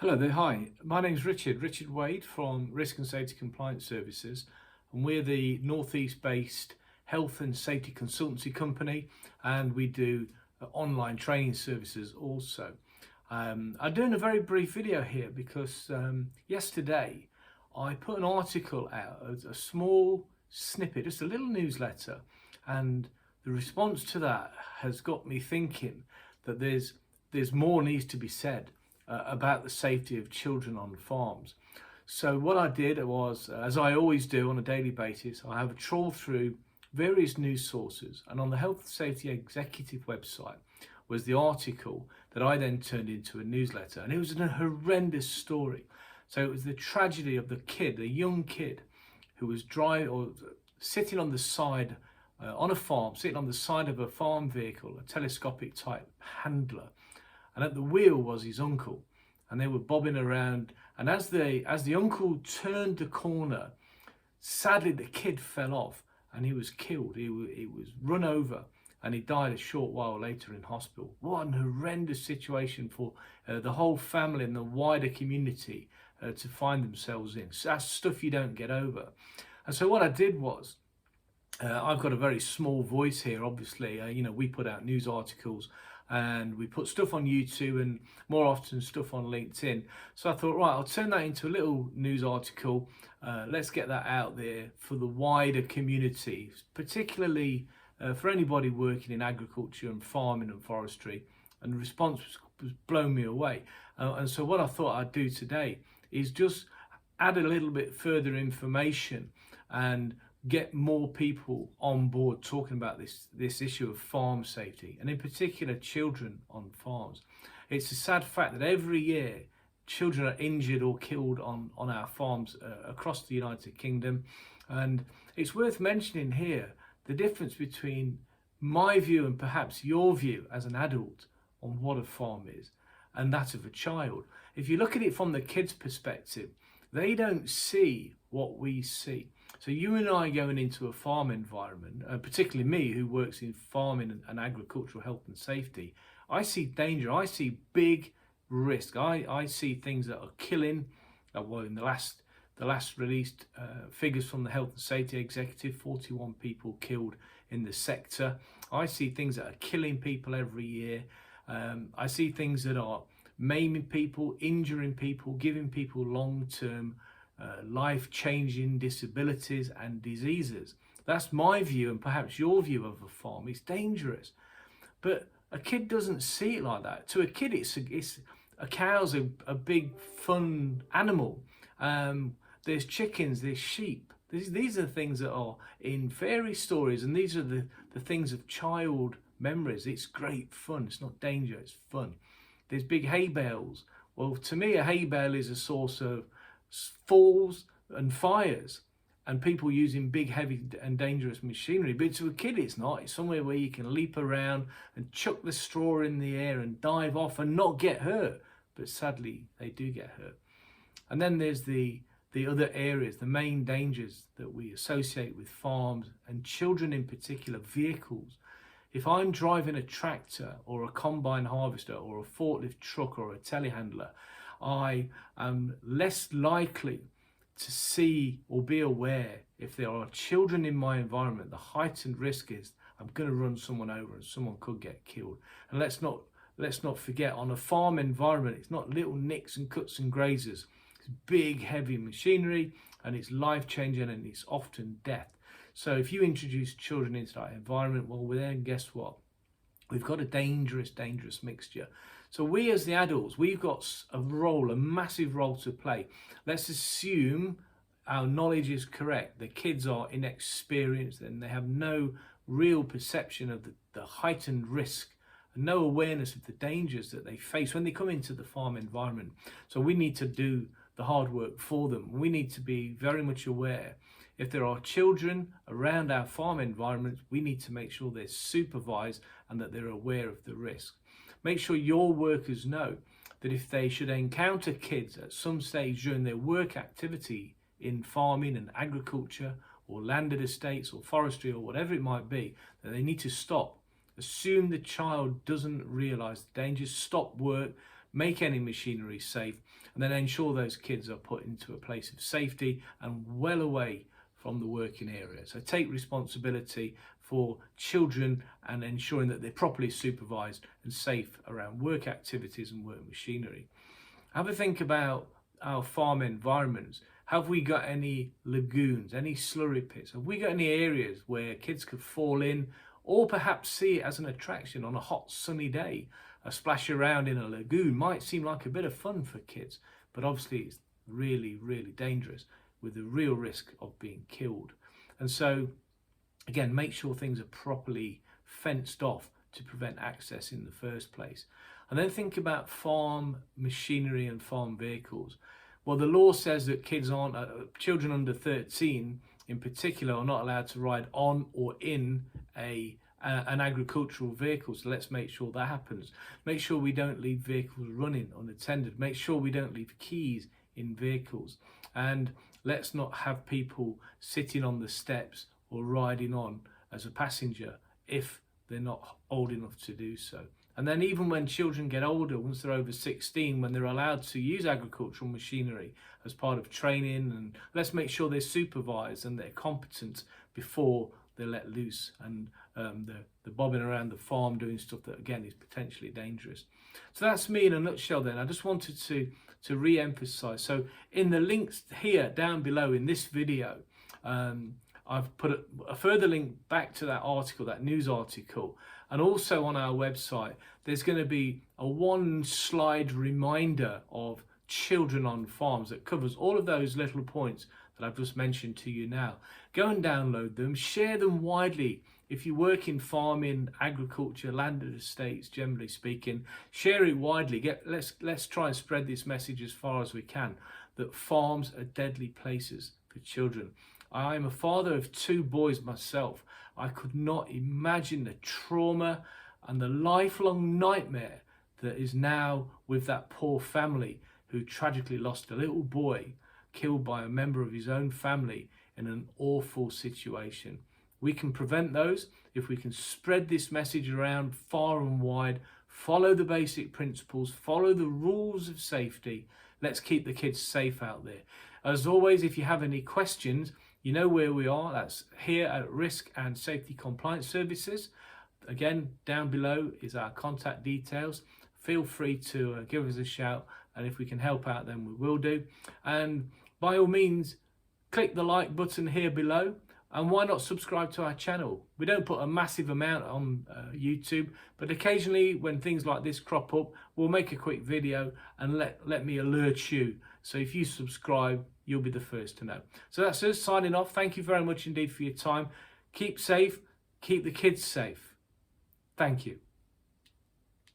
Hello there, hi. My name's Richard Wade from Risk and Safety Compliance Services, and we're the Northeast based health and safety consultancy company, and we do online training services also. I'm doing a very brief video here because yesterday I put an article out, a small snippet, just a little newsletter, and the response to that has got me thinking that there's more needs to be said about the safety of children on farms. So what I did was, as I always do on a daily basis, I have a trawl through various news sources, and on the Health and Safety Executive website was the article that I then turned into a newsletter, and it was a horrendous story. So it was the tragedy of the young kid who was sitting on the side on a farm, sitting on the side of a farm vehicle, a telescopic type handler, and at the wheel was his uncle, and they were bobbing around. And as the uncle turned the corner, sadly the kid fell off and he was killed. He was run over and he died a short while later in hospital. What an horrendous situation for the whole family and the wider community to find themselves in. So that's stuff you don't get over. And so what I did was, I've got a very small voice here, obviously. We put out news articles and we put stuff on YouTube and more often stuff on LinkedIn. So I thought, right, I'll turn that into a little news article. Let's get that out there for the wider community, particularly for anybody working in agriculture and farming and forestry. And the response was blown me away. And so what I thought I'd do today is just add a little bit further information and get more people on board talking about this issue of farm safety, and in particular children on farms. It's a sad fact that every year children are injured or killed on our farms across the United Kingdom, and it's worth mentioning here the difference between my view and perhaps your view as an adult on what a farm is and that of a child. If you look at it from the kids' perspective, they don't see what we see. So you and I going into a farm environment, particularly me who works in farming and agricultural health and safety, I see danger, I see big risk. I see things that are killing. Well, in the last released figures from the Health and Safety Executive, 41 people killed in the sector. I see things that are killing people every year. I see things that are maiming people, injuring people, giving people long-term life-changing disabilities and diseases. That's my view, and perhaps your view of a farm. It's dangerous, but a kid doesn't see it like that. To a kid, it's a cow's a big fun animal. There's chickens, there's sheep. These are things that are in fairy stories, and these are the things of child memories. It's great fun. It's not danger, it's fun. There's big hay bales. Well, to me, a hay bale is a source of falls and fires and people using big, heavy and dangerous machinery. But to a kid, it's not. It's somewhere where you can leap around and chuck the straw in the air and dive off and not get hurt. But sadly, they do get hurt. And then there's the other areas, the main dangers that we associate with farms and children in particular, vehicles. If I'm driving a tractor or a combine harvester or a forklift truck or a telehandler, I am less likely to see or be aware if there are children in my environment. The heightened risk is I'm going to run someone over and someone could get killed. And let's not forget, on a farm environment, it's not little nicks and cuts and grazes. It's big, heavy machinery, and it's life-changing, and it's often death. So if you introduce children into that environment, well, then guess what? We've got a dangerous mixture. So we as the adults, we've got a massive role to play. Let's assume our knowledge is correct. The kids are inexperienced and they have no real perception of the heightened risk and no awareness of the dangers that they face when they come into the farm environment. So we need to do the hard work for them. We need to be very much aware. If there are children around our farm environment, we need to make sure they're supervised and that they're aware of the risk. Make sure your workers know that if they should encounter kids at some stage during their work activity in farming and agriculture or landed estates or forestry or whatever it might be, that they need to stop. Assume the child doesn't realise the dangers, stop work, make any machinery safe, and then ensure those kids are put into a place of safety and well away from the working area. So take responsibility for children and ensuring that they're properly supervised and safe around work activities and work machinery. Have a think about our farm environments. Have we got any lagoons, any slurry pits? Have we got any areas where kids could fall in, or perhaps see it as an attraction on a hot sunny day? A splash around in a lagoon might seem like a bit of fun for kids, but obviously it's really, really dangerous with the real risk of being killed. And so, again, make sure things are properly fenced off to prevent access in the first place. And then think about farm machinery and farm vehicles. Well, the law says that children under 13 in particular are not allowed to ride on or in an agricultural vehicle. So let's make sure that happens. Make sure we don't leave vehicles running unattended. Make sure we don't leave keys in vehicles. And let's not have people sitting on the steps or riding on as a passenger if they're not old enough to do so. And then even when children get older, once they're over 16, when they're allowed to use agricultural machinery as part of training, and let's make sure they're supervised and they're competent before they're let loose and they're bobbing around the farm doing stuff that, again, is potentially dangerous. So that's me in a nutshell then. I just wanted to re-emphasize. So in the links here down below in this video, I've put a further link back to that article, that news article, and also on our website there's going to be a one slide reminder of children on farms that covers all of those little points that I've just mentioned to you now. Go and download them, share them widely. If you work in farming, agriculture, landed estates, generally speaking, share it widely. Let's try and spread this message as far as we can, that farms are deadly places for children. I am a father of 2 boys myself. I could not imagine the trauma and the lifelong nightmare that is now with that poor family who tragically lost a little boy killed by a member of his own family in an awful situation. We can prevent those if we can spread this message around far and wide, follow the basic principles, follow the rules of safety. Let's keep the kids safe out there. As always, if you have any questions, you know where we are. That's here at Risk and Safety Compliance Services. Again, down below is our contact details. Feel free to give us a shout, and if we can help out, then we will do. And by all means, click the like button here below, and why not subscribe to our channel? We don't put a massive amount on YouTube, but occasionally when things like this crop up, we'll make a quick video and let me alert you. So if you subscribe, you'll be the first to know. So that's us signing off. Thank you very much indeed for your time. Keep safe, keep the kids safe. Thank you.